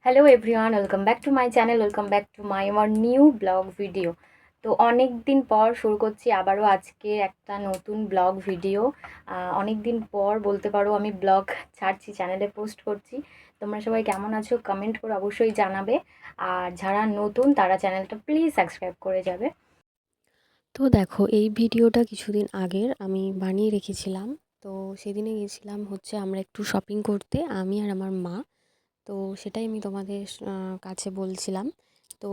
Hello everyone, welcome back to my channel, welcome back to my আমার new blog video. তো অনেক দিন পর শুরু করছি আবারও আজকে একটা নতুন ব্লগ ভিডিও। অনেক দিন পর বলতে পারো আমি ব্লগ ছাড়ছি, চ্যানেলে পোস্ট করছি। তোমরা সবাই কেমন আছো কমেন্ট করে অবশ্যই জানাবে। আর যারা নতুন তারা চ্যানেলটা প্লিজ সাবস্ক্রাইব করে যাবে। তো দেখো, এই ভিডিওটা কিছুদিন আগের আমি বানিয়ে রেখেছিলাম। তো সেদিনে গেছিলাম হচ্ছে আমরা একটু শপিং করতে, আমি আর আমার মা। তো সেটাই আমি তোমাদের কাছে বলছিলাম। তো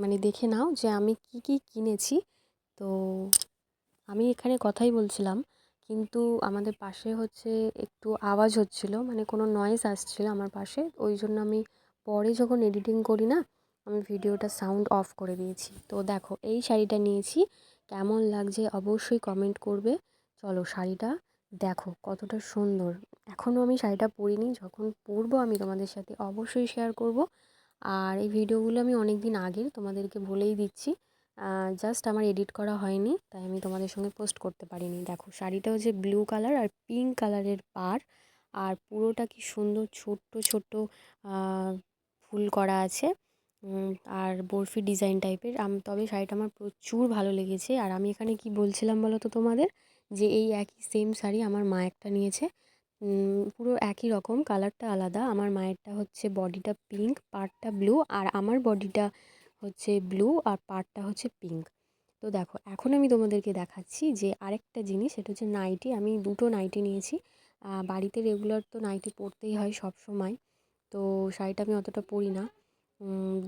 মানে দেখে নাও যে আমি কি কি কিনেছি। তো আমি এখানে কথাই বলছিলাম, কিন্তু আমাদের পাশে হচ্ছে একটু আওয়াজ হচ্ছিল, মানে কোনো নয়েজ আসছিল আমার পাশে। ওই জন্য আমি পরে যখন এডিটিং করি না, আমি ভিডিওটা সাউন্ড অফ করে দিয়েছি। তো দেখো, এই শাড়িটা নিয়েছি, কেমন লাগছে অবশ্যই কমেন্ট করবে। চলো শাড়িটা দেখো কতটা সুন্দর। এখনও আমি শাড়িটা পরিনি, যখন পরবো আমি তোমাদের সাথে অবশ্যই শেয়ার করব। আর এই ভিডিওগুলো আমি অনেক দিন আগের, তোমাদেরকে বলেই দিচ্ছি। জাস্ট আমার এডিট করা হয়নি, তাই আমি তোমাদের সঙ্গে পোস্ট করতে পারিনি। দেখো শাড়িটা হচ্ছে ব্লু কালার আর পিঙ্ক কালারের পাড়। আর পুরোটা কি সুন্দর ছোট্ট ছোট্ট ফুল করা আছে। আর বরফি ডিজাইন টাইপের। তবে শাড়িটা আমার প্রচুর ভালো লেগেছে। আর আমি এখানে কি বলছিলাম বলো তো তোমাদের, যে এই একই সেম শাড়ি আমার মা একটা নিয়েছে। পুরো একই রকম, কালারটা আলাদা। আমার মায়েরটা হচ্ছে বডিটা পিঙ্ক, পাড়টা ব্লু, আর আমার বডিটা হচ্ছে ব্লু আর পাড়টা হচ্ছে পিঙ্ক। তো দেখো, এখন আমি তোমাদেরকে দেখাচ্ছি যে আরেকটা জিনিস, সেটা হচ্ছে নাইটি। আমি দুটো নাইটি নিয়েছি। বাড়িতে রেগুলার তো নাইটি পরতেই হয় সব সময়। তো শাড়িটা আমি অতটা পরি না।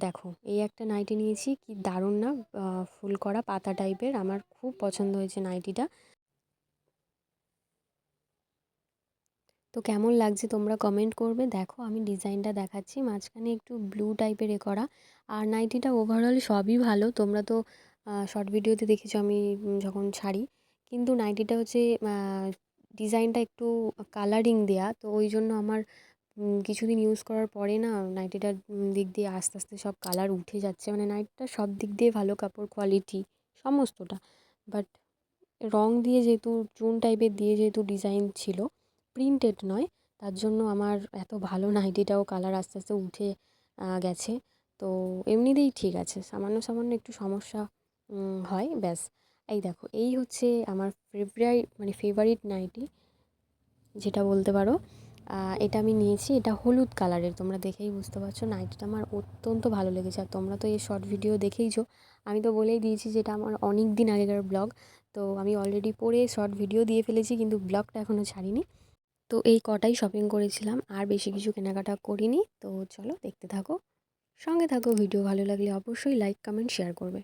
দেখো, এই একটা নাইটি নিয়েছি, কি দারুণ না? ফুল করা পাতা টাইপের, আমার খুব পছন্দ হয়েছে নাইটিটা। তো কেমন লাগছে তোমরা কমেন্ট করবে। দেখো আমি ডিজাইনটা দেখাচ্ছি, মাঝখানে একটু ব্লু টাইপের করা। আর নাইটিটা ওভারঅল সবই ভালো। তোমরা তো শর্ট ভিডিওতে দেখেছো আমি যখন ছাড়ি। কিন্তু নাইটিটা হচ্ছে ডিজাইনটা একটু কালারিং দেয়া, তো ওই জন্য আমার কিছুদিন ইউজ করার পরে না নাইটিটার দিক দিয়ে আস্তে আস্তে সব কালার উঠে যাচ্ছে। মানে নাইটিটা সব দিক দিয়ে ভালো, কাপড় কোয়ালিটি সমস্তটা। বাট রং দিয়ে যেহেতু, চুন টাইপের দিয়ে যেহেতু ডিজাইন ছিল, প্রিন্টেড নয়, তার জন্য আমার এত ভালো নাইটিটাও কালার আস্তে আস্তে উঠে গেছে। তো এমনিতেই ঠিক আছে, সামান্য সামান্য একটু সমস্যা হয় ব্যাস। এই দেখো, এই হচ্ছে আমার ফেভারিট নাইটি, যেটা বলতে পারো। এটা আমি নিয়েছি, এটা হলুদ কালারের। তোমরা দেখেই বুঝতে পারছো নাইটিটা আমার অত্যন্ত ভালো লেগেছে। আর তোমরা তো এই শর্ট ভিডিও দেখেইছো, আমি তো বলেই দিয়েছি যে এটা আমার অনেক দিন আগেকার ব্লগ। তো আমি অলরেডি পরে শর্ট ভিডিও দিয়ে ফেলেছি, কিন্তু ব্লগটা এখনও ছাড়িনি। তো এই কটাই শপিং করেছিলাম, আর বেশি কিছু কেনাকাটা করিনি। তো চলো দেখতে থাকো, সঙ্গে থাকো। ভিডিও ভালো লাগলে অবশ্যই লাইক কমেন্ট শেয়ার করবে।